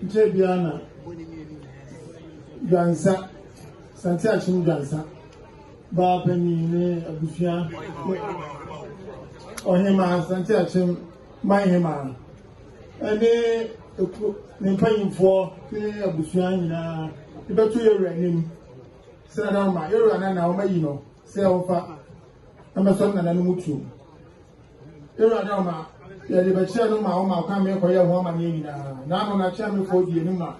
Jebiana Gansa Santiachim Gansa Bapeni Abufia Ohima Santiachim Mahima and they paying for Abufian about 2 years running. Sadama, you're an hour, say over Amazon and Mutu. You're an hour. The Libertarian Mahoma come here for your woman. Now, on a channel for the Numa.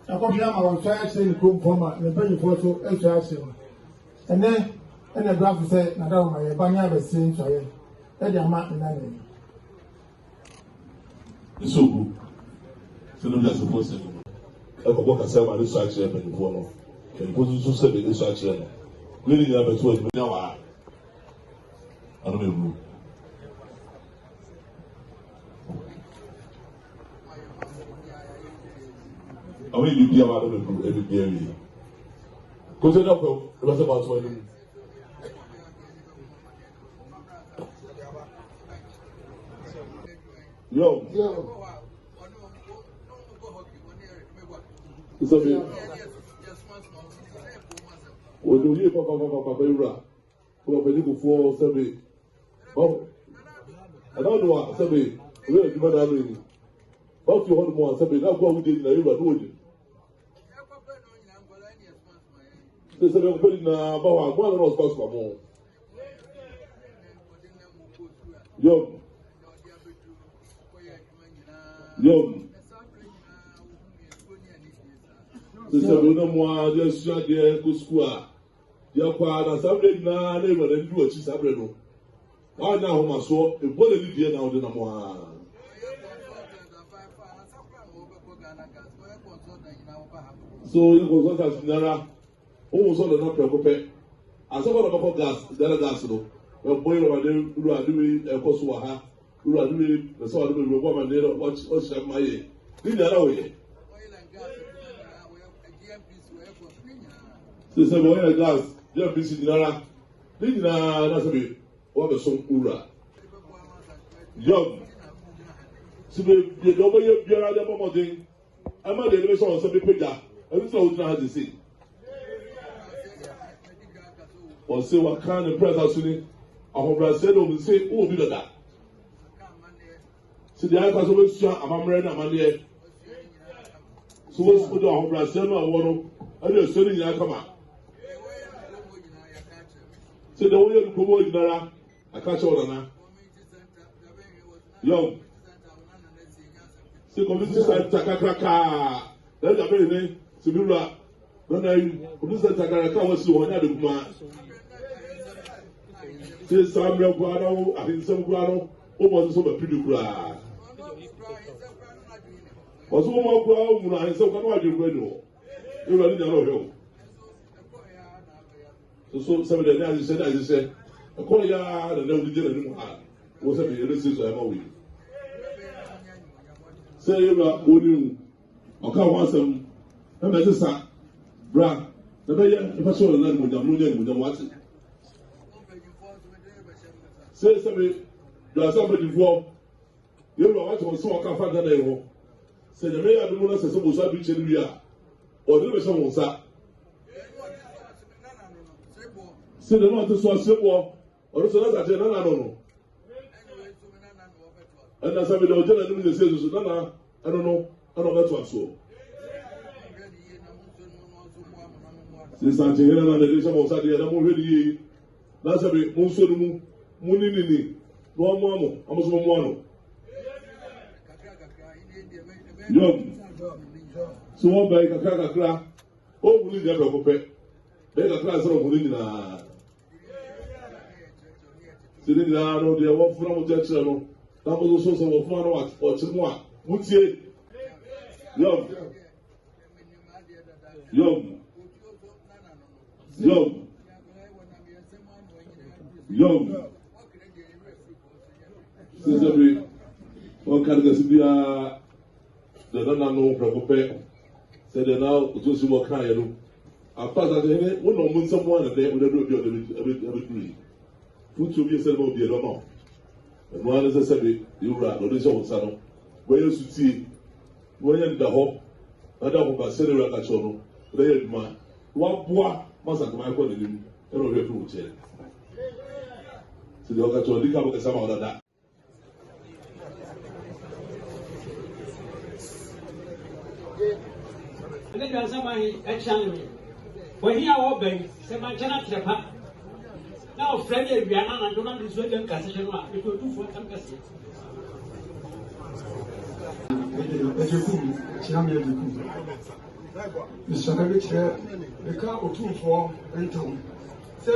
I come here, I was trying to come from the penny photo and and then, and the draft said, Madame, my Banya was saying to her, let your mark in that name. It's so good. So, no, that's supposed to. I could walk a 7 research here and follow. And go to 7 research here. Leading up to 12 now. I don't know. I mean, you be about every day. Because I know what's about 20. Yo. It's a bit. When you hear Papa, who for 7. Oh, I don't know what 7. Where you might have been. But you want more 7. Now, what we did in the river, there's a little bit in about 1 of us for more. Yo. This is no more just shot there, go school. Your father, somebody now, they were then do a chisabreno. Why now, my soul, if what did you now, the number? So it was not as Nara. Almost all the not prepared. As about about gas, the other gas, though. A boy over there who are doing a Kosuaha, who are doing the sort of woman there, what's my year. Did that away. So, some oil and gas, they are busy Nara. Did that's a bit. What a song, Ura. Young. So, the double year, the moment thing. I'm not the elevation on some picture. I don't know what to say. Or say what kind of press as soon as said, will say, oh, be that. See, the other always shot a man and money. So, what's put on Brazil? I want to, I just sending you come out. See, the way you go in there, I catch all now. Young. See, community center, Kakaka. That's a very name, Sibula. When I community center, Kakaka was so one of the say Samuel Guano, I think some Guano, almost so a pretty cry. Was one more Guano, and so can I do well. You really don't know. So some of the guys said, as you said, a call yard and then we didn't know was a bit of a movie. Say you are owning or come once some, and I just sat, bra, the mayor, if I saw the land with them watching. Say somebody, you are somebody for you know what was so I can't find that name. Say the mayor, the one says, suppose I be Chelia or the person was that. Say the one to so a simple or so that's a general. I don't know. And that's somebody will tell them the sales. I don't know. I don't know that's what so. Since I'm here and the nation was at the other movie, that's a bit Musumu. Munini, no more, almost one. Young. So one by Kakaka, oh, we never go back. bɛyɛ kakra sɛ ɔmo ne nyinaa sɛ ne nyinaa no deɛ wɔfuna mo kyerɛkyerɛ no na mo nso sɛ wɔfuna no ɔkyerɛ mu a motie yom sɛsɛbi ɔka de kasi biara de nana no prɛko pɛ sɛ de na otu si mo kan yɛ no apasa de ne wɔn na ɔmo nsɛm wɔn na de ɔde do bi ɔde ɛbɛduru yi futu bi sɛ ɛbɛ obi ɛdɔ ma ɛnu ano sɛ sɛbi ewura na ɔde hyɛ wɔn nsa no wɔyɛ sutie wɔyɛ da hɔ ɛda hɔ ba sɛ de ewura kakyɛ no ɔde yɛ adwuma waboa masa kama ɛkɔ n'anim ɛna ɔhwɛ fi wɔn kyɛn sɛ de ɔkakyɛ ɔde ka bɔ kɛse ama ɔdada. Ne dwan sɛ man ɛkyɛn me wɔhi a wɔbɛn sɛ mankyɛn akyerɛ pa na ɔfrɛ ne awia na anadwo na de so agya nkase hyɛ no a ɛfɛ otufoɔ tam kɛseɛ ɛgyekum kyerɛ me ɛgyekum mesɔre bi kyerɛ meka otumfoɔ ntam sɛ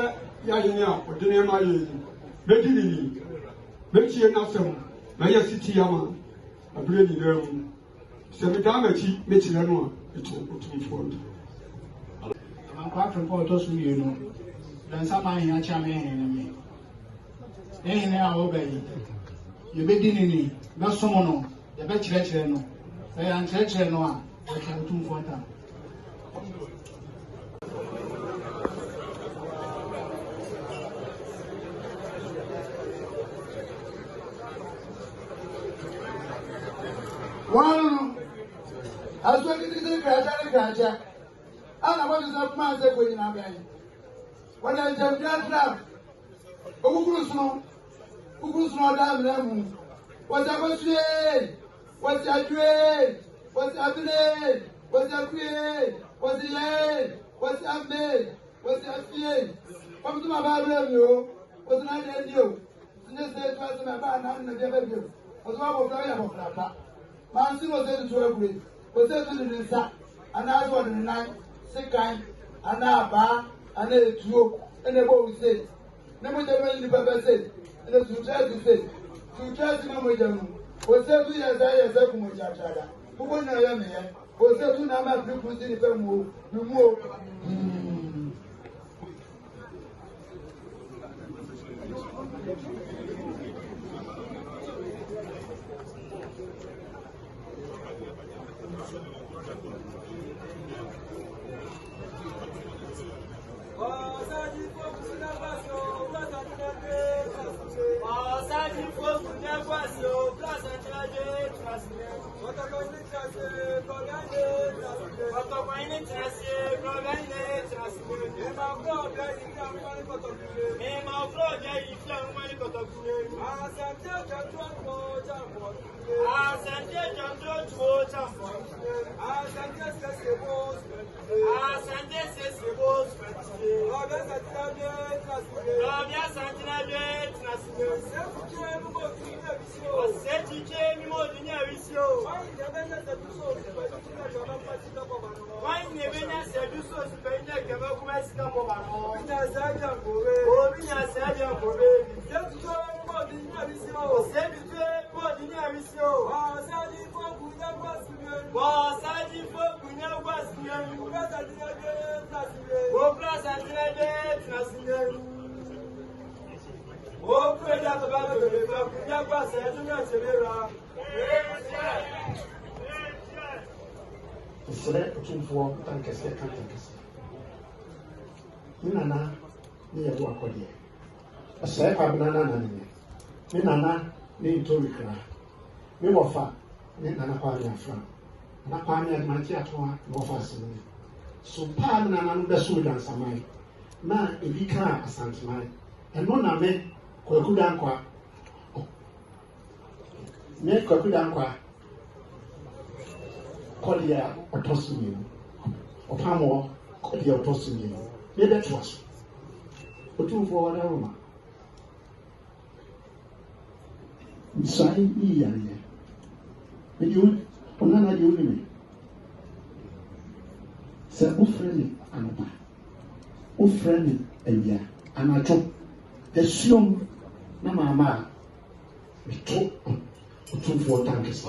yɛayene a ɔde nneɛma yɛ yi mɛdi ne ni mɛtie n'asɛm mɛyɛ siti ama aberɛ nyinaa mu sɛ medaa m'akyi mɛkyerɛ no a ɛto otumfoɔ no ankɔ afrɛmpɔ ɔtɔ so mmienu dansa ma ahena kyea me hene me hene a wɔba yi yɛbɛdi ne ni bɛsom no yɛbɛkyerɛkyerɛ no sɛ yɛankyerɛkyerɛ no a ɛka otumfoɔ ntam One, as well as the Graja, and I want to have my second in our when I jump that Ugrusno down them. What's that was it? What's that trade? What's happening? What's that create? What's the end? What's that made? What's that fear? Come to my Bible, what's not end you? Since they trust my bad and the devil. What's wrong with Florida? Mansi was able to work with, was able to do that, and I was in the night, sick kind, and now bar, and then two, and the boy said, never the way the Papa said, and the two tries to say, two tries to know with them, was able to as I as a Kumujata, who won't know them here, was able to number people in the family, you move. Nana, near Wakodia. A safe banana, Nana, named Toricra. We were far, Nana Pania Fran. Napania at my theatre, more fascinating. So, Pan and the Sudan Samai. Na, if you can't, a Santamai, and no name, Kokudanqua. Make Kokudanqua. Collier or tossing you, or Pamo, Collier or tossing you. Maybe that was. But two for one aroma. Sign me, and you, Onana, you, say, friendly, and friend awia anacho esuom na mama to for tanks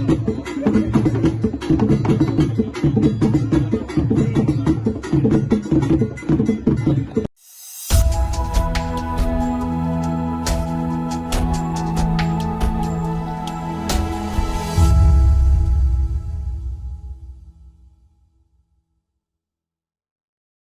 Thank you.